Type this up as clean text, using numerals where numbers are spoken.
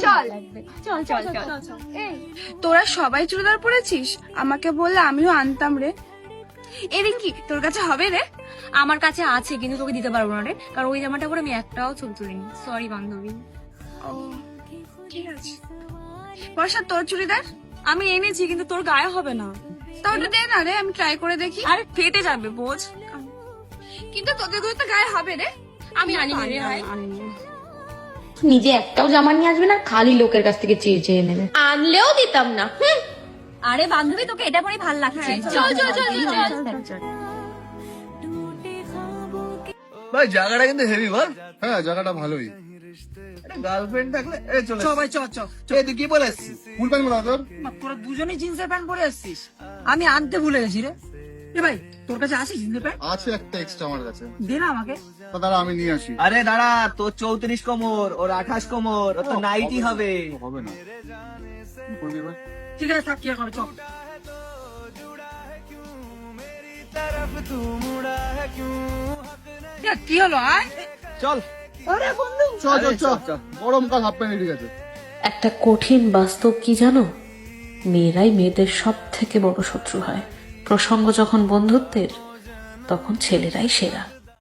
চল চল চল চল চল। এই তোরা সবাই চুড়িদার পরেছিস, আমাকে বললে আমিও আনতাম রে। এই রিঙ্কি, তোর কাছে হবে রে? আমার কাছে আছে কিন্তু তোকে দিতে পারবো না রে, কারণ ওই জামাটা পরে আমি একটাও ছবি তুলিনি। সরি বান্ধবী। ও ঠিক আছে। বর্ষা, তোর চুড়িদার? আমি এনেছি কিন্তু তোর গায়ে হবে না। তা ওটা দে না রে, আমি ট্রাই করে দেখি। আরে ফেটে যাবে বোঝ। কিন্তু তোদের গুলো তো গায়ে হবে রে। আমি আনিনি রে ভাই। নিজে একটাও জামা নিয়ে আসবে না, খালি লোকের কাছ থেকে চেয়ে চেয়ে নেবে। আনলেও দিতাম না। আরে বান্ধবী তোকে এটা পরেই ভাল লাগছে। চল চল চল চল। ভাই জায়গাটা কিন্তু হেভি বল। হ্যাঁ জায়গাটা ভালোই। গার্লফ্রেন্ড থাকলে চলে ভাই চ চ তুই কি বলে আসছিস? ফুল প্যান্ট বলা তোর? তোরা দুজনেই জিন্সের প্যান্ট পরে আসছিস, আমি আনতে ভুলে গেছি রে। এ ভাই তোর কাছে আছে জিন্সের প্যান্ট? আছে একটা এক্সট্রা আমার কাছে। দে না আমাকে। তা দাঁড়া আমি নিয়ে আসি। আরে দাঁড়া, তোর 34 কোমর, ওর 28 কোমর, ওর তো নাইটি হবে। হবে না। কি করবি এবার? ঠিক আছে থাক, কি আর করে, চল। এ, কি হলো আয়? চল চল চল চল, গরমকাল হাফ প্যান্ট ঠিক আছে। একটা কঠিন বাস্তব কি জানো, মেয়েরাই মেয়েদের সব থেকে বড় শত্রু হয়। প্রসঙ্গ যখন বন্ধুত্বের, তখন ছেলেরাই সেরা।